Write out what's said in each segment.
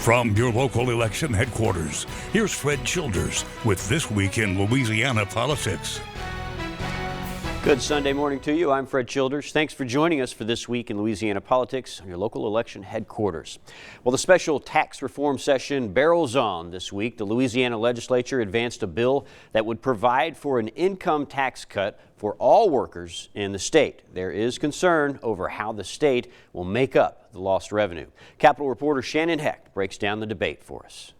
From your local election headquarters, here's Fred Childers with This Week in Louisiana Politics. Good Sunday morning to you. I'm Fred Childers. Thanks for joining us for This Week in Louisiana Politics on your local election headquarters. Well, the special tax reform session barrels on this week. The Louisiana legislature advanced a bill that would provide for an income tax cut for all workers in the state. There is concern over how the state will make up the lost revenue. Capitol reporter Shannon Hecht breaks down the debate for us.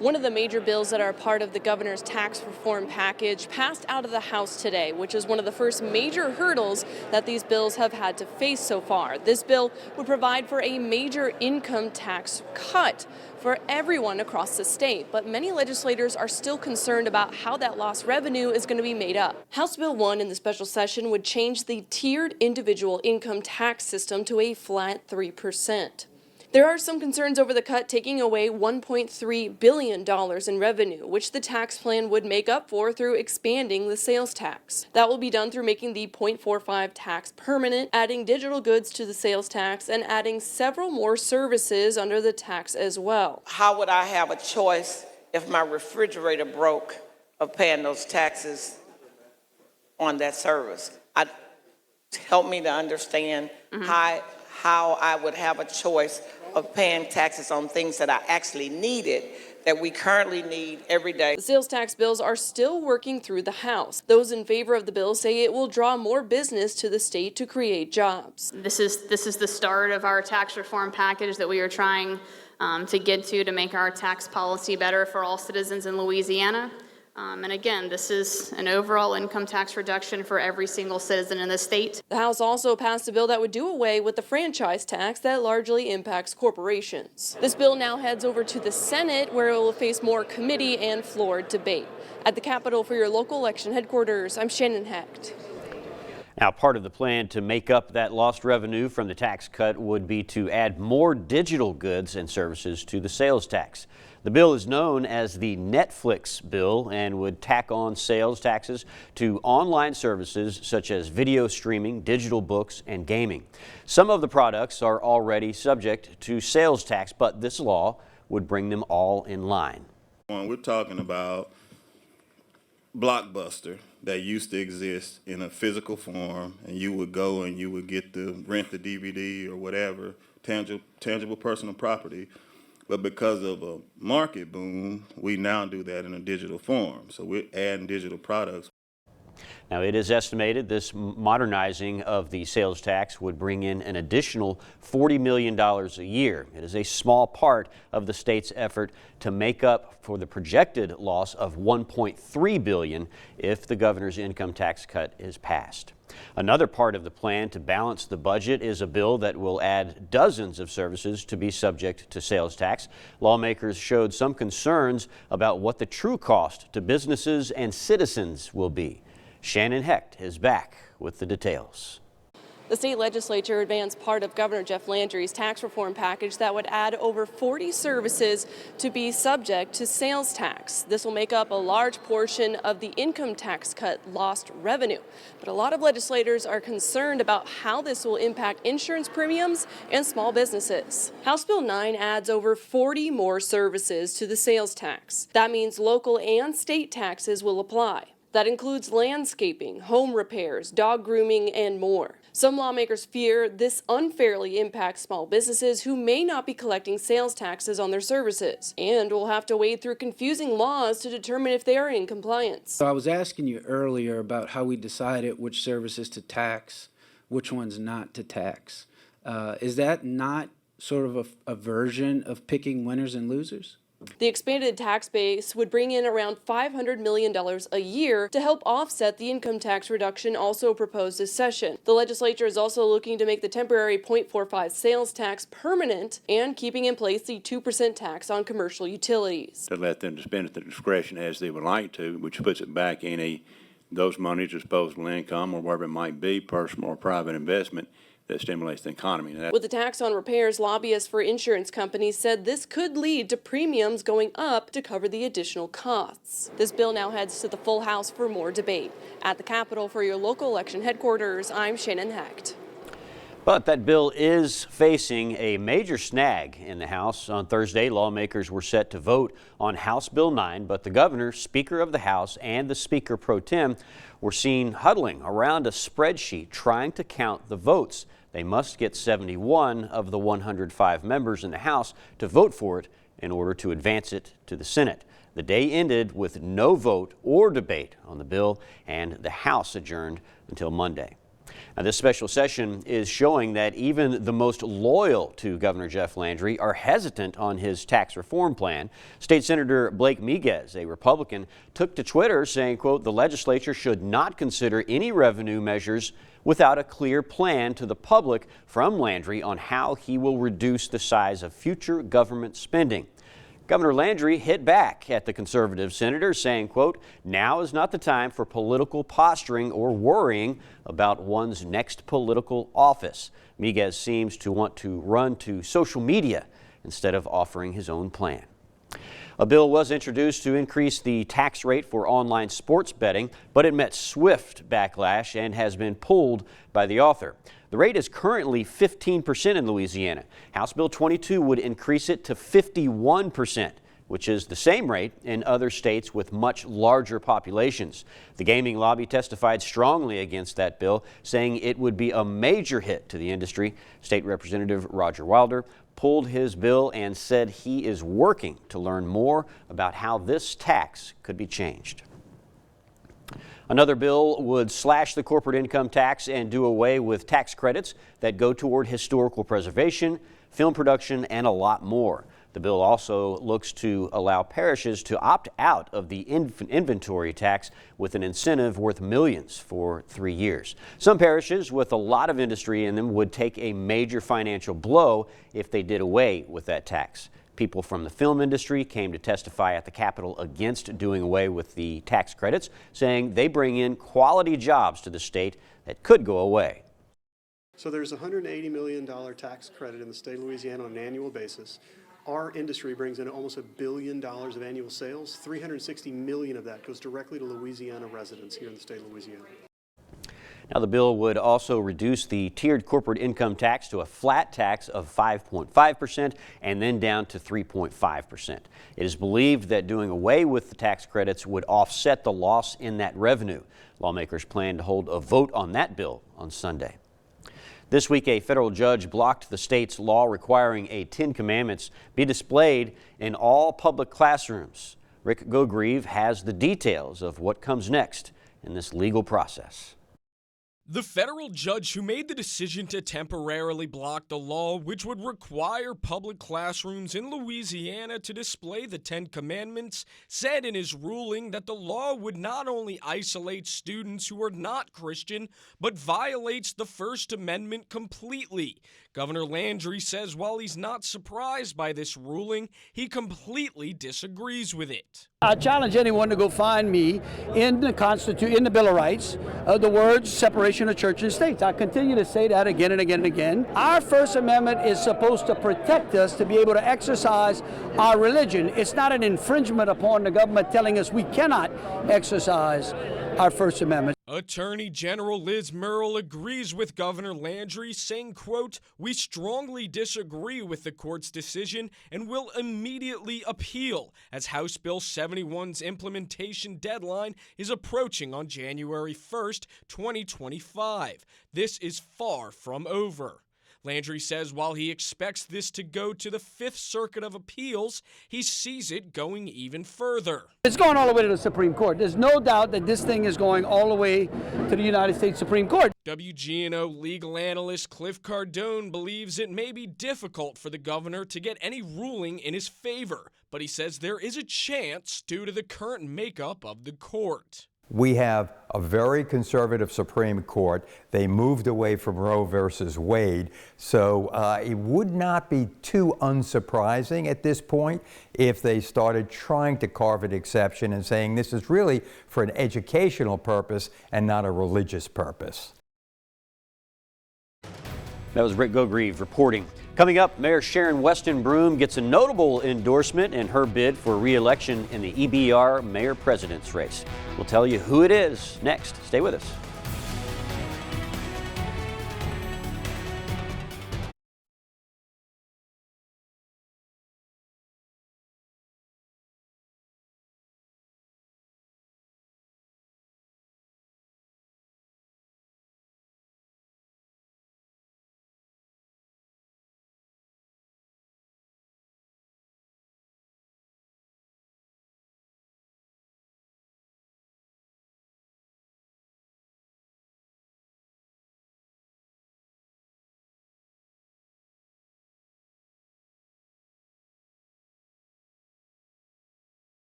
One of the major bills that are part of the governor's tax reform package passed out of the House today, which is one of the first major hurdles that these bills have had to face so far. This bill would provide for a major income tax cut for everyone across the state, but many legislators are still concerned about how that lost revenue is going to be made up. House Bill 1 in the special session would change the tiered individual income tax system to a flat 3%. There are some concerns over the cut taking away $1.3 billion in revenue, which the tax plan would make up for through expanding the sales tax. That will be done through making the 0.45 tax permanent, adding digital goods to the sales tax, and adding several more services under the tax as well. How would I have a choice if my refrigerator broke of paying those taxes on that service? Help me to understand how I would have a choice of paying taxes on things that I actually needed, that we currently need every day. The sales tax bills are still working through the House. Those in favor of the bill say it will draw more business to the state to create jobs. This is the start of our tax reform package that we are trying to get to make our tax policy better for all citizens in Louisiana. And again, this is an overall income tax reduction for every single citizen in the state. The House also passed a bill that would do away with the franchise tax that largely impacts corporations. This bill now heads over to the Senate, where it will face more committee and floor debate. At the Capitol for your local election headquarters, I'm Shannon Hecht. Now, part of the plan to make up that lost revenue from the tax cut would be to add more digital goods and services to the sales tax. The bill is known as the Netflix bill and would tack on sales taxes to online services such as video streaming, digital books, and gaming. Some of the products are already subject to sales tax, but this law would bring them all in line. We're talking about Blockbuster that used to exist in a physical form, and you would go and you would get to rent the DVD or whatever, tangible personal property. But because of a market boom, we now do that in a digital form. So we're adding digital products. Now, it is estimated this modernizing of the sales tax would bring in an additional $40 million a year. It is a small part of the state's effort to make up for the projected loss of $1.3 billion if the governor's income tax cut is passed. Another part of the plan to balance the budget is a bill that will add dozens of services to be subject to sales tax. Lawmakers showed some concerns about what the true cost to businesses and citizens will be. Shannon Hecht is back with the details. The state legislature advanced part of Governor Jeff Landry's tax reform package that would add over 40 services to be subject to sales tax. This will make up a large portion of the income tax cut lost revenue. But a lot of legislators are concerned about how this will impact insurance premiums and small businesses. House Bill 9 adds over 40 more services to the sales tax. That means local and state taxes will apply. That includes landscaping, home repairs, dog grooming, and more. Some lawmakers fear this unfairly impacts small businesses who may not be collecting sales taxes on their services and will have to wade through confusing laws to determine if they are in compliance. So I was asking you earlier about how we decided which services to tax, which ones not to tax. Is that not sort of a version of picking winners and losers? The expanded tax base would bring in around $500 million a year to help offset the income tax reduction also proposed this session. The legislature is also looking to make the temporary 0.45 sales tax permanent and keeping in place the 2% tax on commercial utilities. To let them spend at their discretion as they would like to, which puts it back in those monies, disposable income, or whatever it might be, personal or private investment, that stimulates the economy. With the tax on repairs, lobbyists for insurance companies said this could lead to premiums going up to cover the additional costs. This bill now heads to the full House for more debate. At the Capitol for your local election headquarters, I'm Shannon Hecht. But that bill is facing a major snag in the House. On Thursday, lawmakers were set to vote on House Bill 9, but the governor, Speaker of the House, and the Speaker pro tem were seen huddling around a spreadsheet trying to count the votes. They must get 71 of the 105 members in the House to vote for it in order to advance it to the Senate. The day ended with no vote or debate on the bill, and the House adjourned until Monday. Now, this special session is showing that even the most loyal to Governor Jeff Landry are hesitant on his tax reform plan. State Senator Blake Miguez, a Republican, took to Twitter saying, quote, "The legislature should not consider any revenue measures without a clear plan to the public from Landry on how he will reduce the size of future government spending." Governor Landry hit back at the conservative senator, saying, quote, "Now is not the time for political posturing or worrying about one's next political office." Miguez seems to want to run to social media instead of offering his own plan. A bill was introduced to increase the tax rate for online sports betting, but it met swift backlash and has been pulled by the author. The rate is currently 15% in Louisiana. House Bill 22 would increase it to 51%, which is the same rate in other states with much larger populations. The gaming lobby testified strongly against that bill, saying it would be a major hit to the industry. State Representative Roger Wilder pulled his bill and said he is working to learn more about how this tax could be changed. Another bill would slash the corporate income tax and do away with tax credits that go toward historical preservation, film production, and a lot more. The bill also looks to allow parishes to opt out of the inventory tax with an incentive worth millions for 3 years. Some parishes with a lot of industry in them would take a major financial blow if they did away with that tax. People from the film industry came to testify at the Capitol against doing away with the tax credits, saying they bring in quality jobs to the state that could go away. So there's a $180 million tax credit in the state of Louisiana on an annual basis. Our industry brings in almost $1 billion of annual sales. 360 million of that goes directly to Louisiana residents here in the state of Louisiana. Now, the bill would also reduce the tiered corporate income tax to a flat tax of 5.5% and then down to 3.5%. It is believed that doing away with the tax credits would offset the loss in that revenue. Lawmakers plan to hold a vote on that bill on Sunday. This week, a federal judge blocked the state's law requiring a 10 Commandments be displayed in all public classrooms. Rick Gogrieve has the details of what comes next in this legal process. The federal judge who made the decision to temporarily block the law, which would require public classrooms in Louisiana to display the 10 Commandments, said in his ruling that the law would not only isolate students who are not Christian, but violates the First Amendment completely. Governor Landry says while he's not surprised by this ruling, he completely disagrees with it. I challenge anyone to go find me in the Bill of Rights, the words separation of church and state. I continue to say that again and again and again. Our First Amendment is supposed to protect us to be able to exercise our religion. It's not an infringement upon the government telling us we cannot exercise our First Amendment. Attorney General Liz Murrill agrees with Governor Landry, saying, quote, "We strongly disagree with the court's decision and will immediately appeal as House Bill 71's implementation deadline is approaching on January 1st, 2025. This is far from over." Landry says while he expects this to go to the Fifth Circuit of Appeals, he sees it going even further. It's going all the way to the Supreme Court. There's no doubt that this thing is going all the way to the United States Supreme Court. WGNO legal analyst Cliff Cardone believes it may be difficult for the governor to get any ruling in his favor, but he says there is a chance due to the current makeup of the court. We have a very conservative Supreme Court. They moved away from Roe versus Wade. So it would not be too unsurprising at this point if they started trying to carve an exception and saying this is really for an educational purpose and not a religious purpose. That was Rick Gogrieve reporting. Coming up, Mayor Sharon Weston Broome gets a notable endorsement in her bid for re-election in the EBR mayor-president's race. We'll tell you who it is next. Stay with us.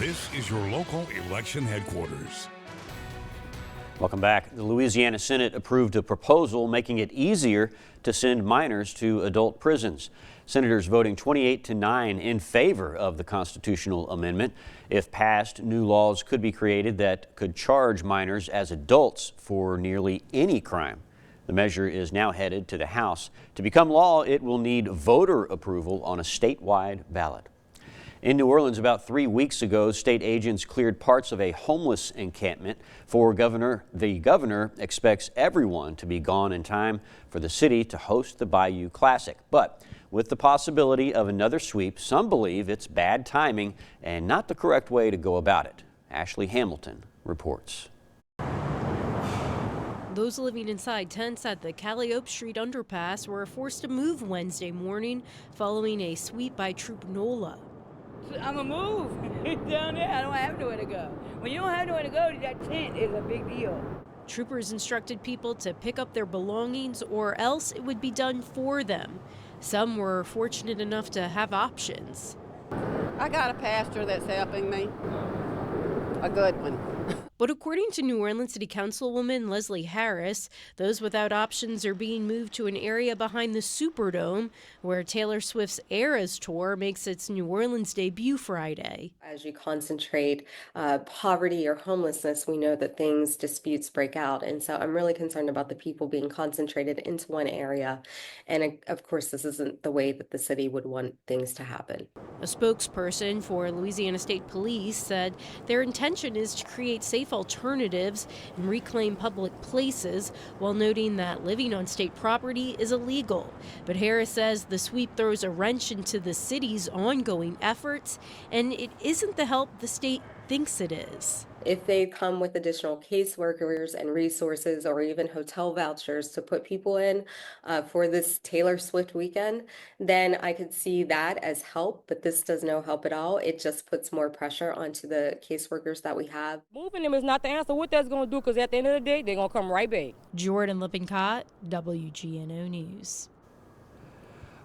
This is your local election headquarters. Welcome back. The Louisiana Senate approved a proposal making it easier to send minors to adult prisons. Senators voting 28-9 in favor of the constitutional amendment. If passed, new laws could be created that could charge minors as adults for nearly any crime. The measure is now headed to the House. To become law, it will need voter approval on a statewide ballot. In New Orleans, about 3 weeks ago, state agents cleared parts of a homeless encampment for governor. The governor expects everyone to be gone in time for the city to host the Bayou Classic. But with the possibility of another sweep, some believe it's bad timing and not the correct way to go about it. Ashley Hamilton reports. Those living inside tents at the Calliope Street underpass were forced to move Wednesday morning following a sweep by Troop NOLA. I'm gonna move down there. I don't have nowhere to go. When you don't have nowhere to go, that tent is a big deal. Troopers instructed people to pick up their belongings or else it would be done for them. Some were fortunate enough to have options. I got a pastor that's helping me, a good one. But according to New Orleans City Councilwoman Leslie Harris, those without options are being moved to an area behind the Superdome, where Taylor Swift's Eras tour makes its New Orleans debut Friday. As you concentrate poverty or homelessness, we know that disputes break out. And so I'm really concerned about the people being concentrated into one area. And of course, this isn't the way that the city would want things to happen. A spokesperson for Louisiana State Police said their intention is to create safe alternatives and reclaim public places, while noting that living on state property is illegal. But Harris says the sweep throws a wrench into the city's ongoing efforts, and it isn't the help the state thinks it is. If they come with additional caseworkers and resources or even hotel vouchers to put people in for this Taylor Swift weekend, then I could see that as help, but this does no help at all. It just puts more pressure onto the caseworkers that we have. Moving them is not the answer. What that's going to do, because at the end of the day, they're going to come right back. Jordan Lippincott, WGNO News.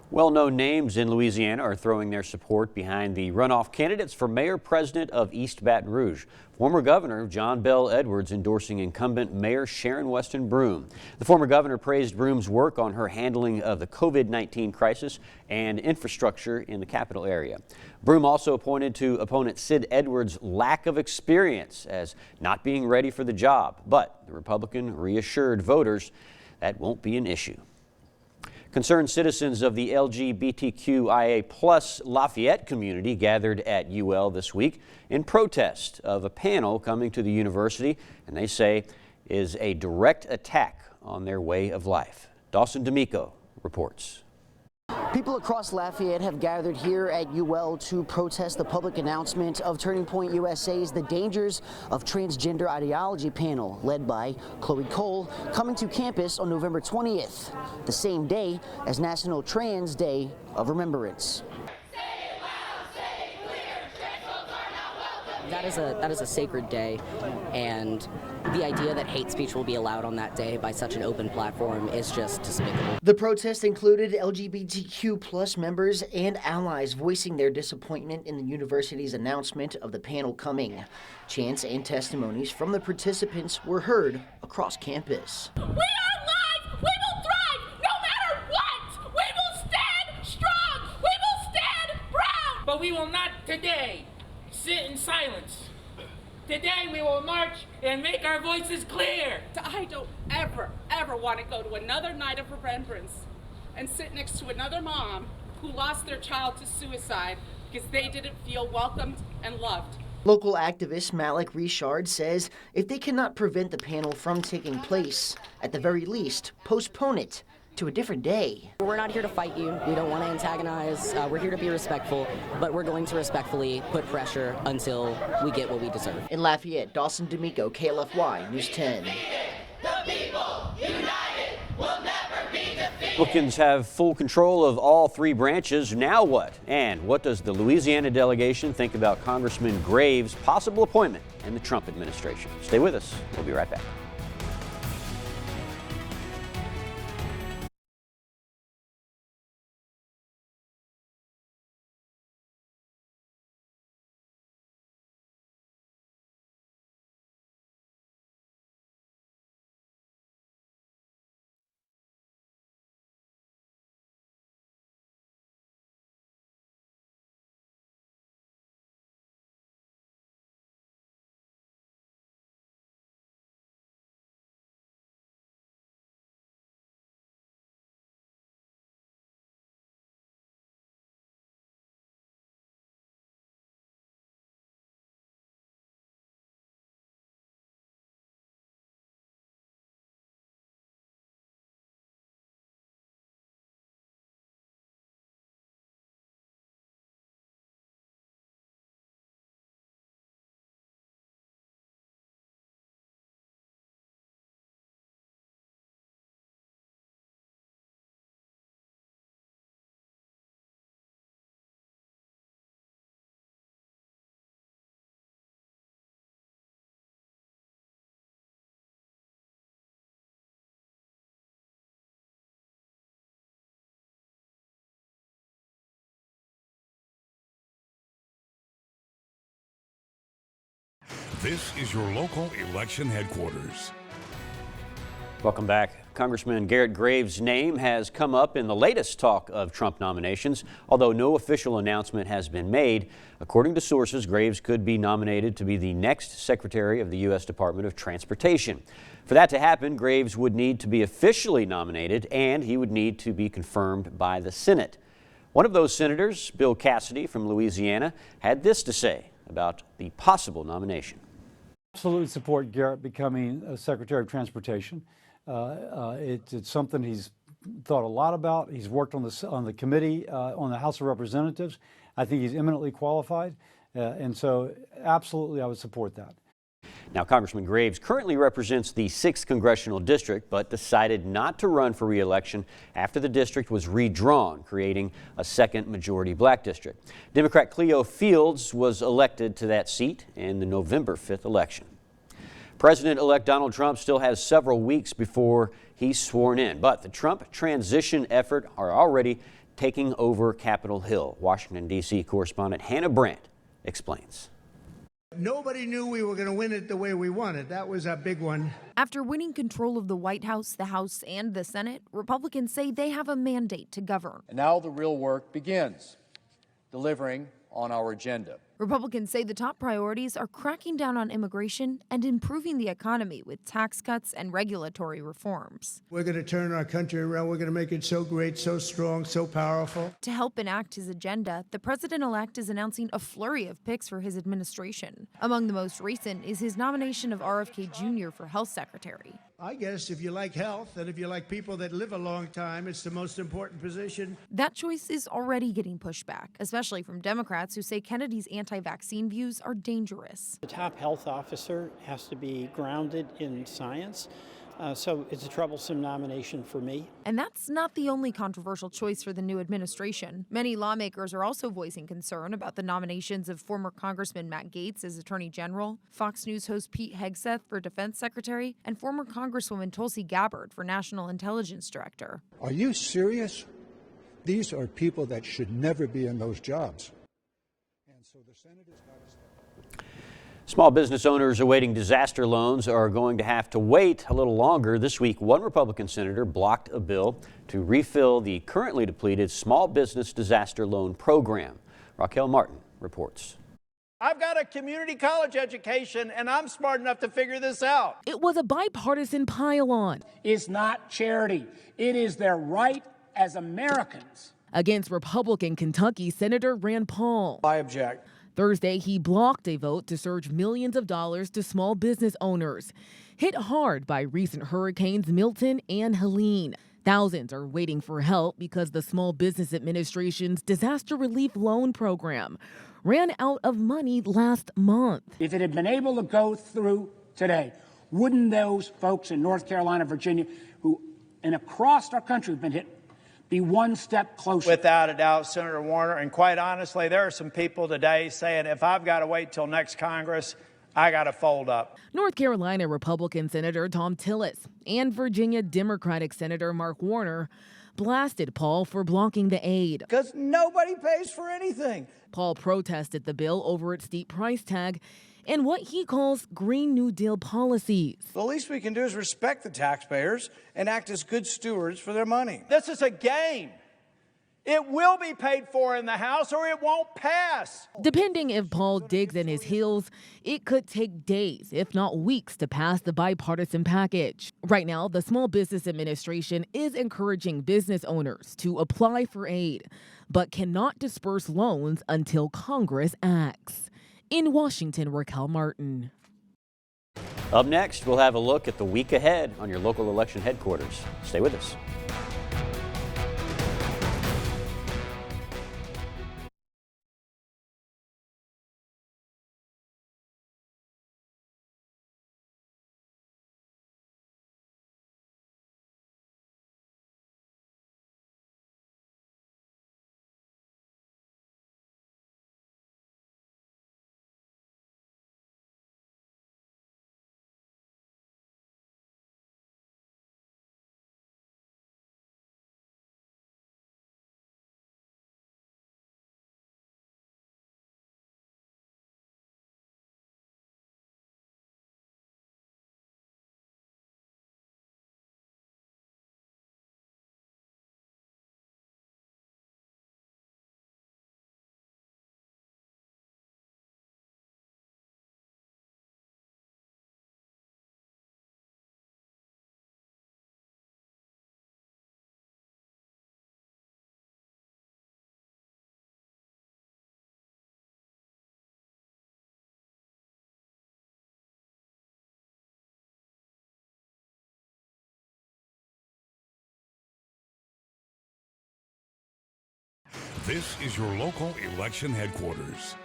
Well-known names in Louisiana are throwing their support behind the runoff candidates for mayor-president of East Baton Rouge. Former Governor John Bel Edwards endorsing incumbent Mayor Sharon Weston Broome. The former governor praised Broome's work on her handling of the COVID-19 crisis and infrastructure in the capital area. Broome also pointed to opponent Sid Edwards' lack of experience as not being ready for the job, but the Republican reassured voters that won't be an issue. Concerned citizens of the LGBTQIA+ Lafayette community gathered at UL this week in protest of a panel coming to the university, and they say is a direct attack on their way of life. Dawson D'Amico reports. People across Lafayette have gathered here at UL to protest the public announcement of Turning Point USA's The Dangers of Transgender Ideology panel, led by Chloe Cole, coming to campus on November 20th, the same day as National Trans Day of Remembrance. That is a sacred day, and the idea that hate speech will be allowed on that day by such an open platform is just despicable. The protest included LGBTQ+ members and allies voicing their disappointment in the university's announcement of the panel coming. Chants and testimonies from the participants were heard across campus. We are alive! We will thrive no matter what! We will stand strong! We will stand proud! But we will not today sit in silence. Today we will march and make our voices clear. I don't ever want to go to another night of remembrance and sit next to another mom who lost their child to suicide because they didn't feel welcomed and loved. Local activist Malik Richard says if they cannot prevent the panel from taking place, at the very least, postpone it to a different day. We're not here to fight you. We don't want to antagonize. We're here to be respectful, but we're going to respectfully put pressure until we get what we deserve. In Lafayette, Dawson D'Amico, KLFY News 10. The people united will never be defeated. Republicans have full control of all three branches. Now what? And what does the Louisiana delegation think about Congressman Graves' possible appointment in the Trump administration? Stay with us. We'll be right back. This is your local election headquarters. Welcome back. Congressman Garrett Graves' name has come up in the latest talk of Trump nominations, although no official announcement has been made. According to sources, Graves could be nominated to be the next Secretary of the U.S. Department of Transportation. For that to happen, Graves would need to be officially nominated, and he would need to be confirmed by the Senate. One of those senators, Bill Cassidy from Louisiana, had this to say about the possible nomination. Absolutely support Garrett becoming a Secretary of Transportation. It's something he's thought a lot about. He's worked on the committee on the House of Representatives. I think he's eminently qualified, and so absolutely I would support that. Now, Congressman Graves currently represents the 6th Congressional District, but decided not to run for re-election after the district was redrawn, creating a second majority black district. Democrat Cleo Fields was elected to that seat in the November 5th election. President-elect Donald Trump still has several weeks before he's sworn in, but the Trump transition effort are already taking over Capitol Hill. Washington, D.C. correspondent Hannah Brandt explains. Nobody knew we were going to win it the way we wanted. That was a big one. After winning control of the White House, the House, and the Senate, Republicans say they have a mandate to govern. And now the real work begins, delivering on our agenda. Republicans say the top priorities are cracking down on immigration and improving the economy with tax cuts and regulatory reforms. We're going to turn our country around. We're going to make it so great, so strong, so powerful. To help enact his agenda, the president-elect is announcing a flurry of picks for his administration. Among the most recent is his nomination of RFK Jr. for health secretary. I guess if you like health and if you like people that live a long time, it's the most important position. That choice is already getting pushback, especially from Democrats who say Kennedy's anti-vaccine views are dangerous. The top health officer has to be grounded in science, so it's a troublesome nomination for me. And that's not the only controversial choice for the new administration. Many lawmakers are also voicing concern about the nominations of former Congressman Matt Gaetz as Attorney General, Fox News host Pete Hegseth for Defense Secretary, and former Congresswoman Tulsi Gabbard for National Intelligence Director. Are you serious? These are people that should never be in those jobs. And so the Senate has got to step. Small business owners awaiting disaster loans are going to have to wait a little longer. This week, one Republican senator blocked a bill to refill the currently depleted Small Business Disaster Loan Program. Raquel Martin reports. I've got a community college education, and I'm smart enough to figure this out. It was a bipartisan pile-on. It's not charity. It is their right as Americans. Against Republican Kentucky Senator Rand Paul. I object. Thursday, he blocked a vote to surge millions of dollars to small business owners, hit hard by recent hurricanes Milton and Helene. Thousands are waiting for help because the Small Business Administration's disaster relief loan program ran out of money last month. If it had been able to go through today, wouldn't those folks in North Carolina, Virginia, who and across our country have been hit, be one step closer? Without a doubt, Senator Warner, and quite honestly, there are some people today saying if I've got to wait till next Congress, I got to fold up. North Carolina Republican Senator Tom Tillis and Virginia Democratic Senator Mark Warner blasted Paul for blocking the aid. Because nobody pays for anything. Paul protested the bill over its steep price tag and what he calls Green New Deal policies. The least we can do is respect the taxpayers and act as good stewards for their money. This is a game. It will be paid for in the House or it won't pass. Depending if Paul digs in his heels, it could take days, if not weeks, to pass the bipartisan package. Right now, the Small Business Administration is encouraging business owners to apply for aid, but cannot disperse loans until Congress acts. In Washington, Raquel Martin. Up next, we'll have a look at the week ahead on your local election headquarters. Stay with us. This is your local election headquarters.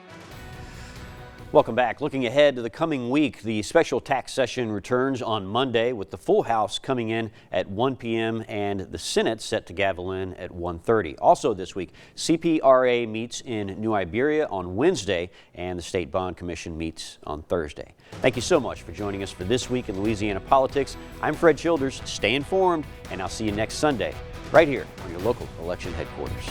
Welcome back. Looking ahead to the coming week, the special tax session returns on Monday with the full House coming in at 1 p.m. and the Senate set to gavel in at 1:30. Also this week, CPRA meets in New Iberia on Wednesday and the State Bond Commission meets on Thursday. Thank you so much for joining us for This Week in Louisiana Politics. I'm Fred Childers. Stay informed, and I'll see you next Sunday right here on your local election headquarters.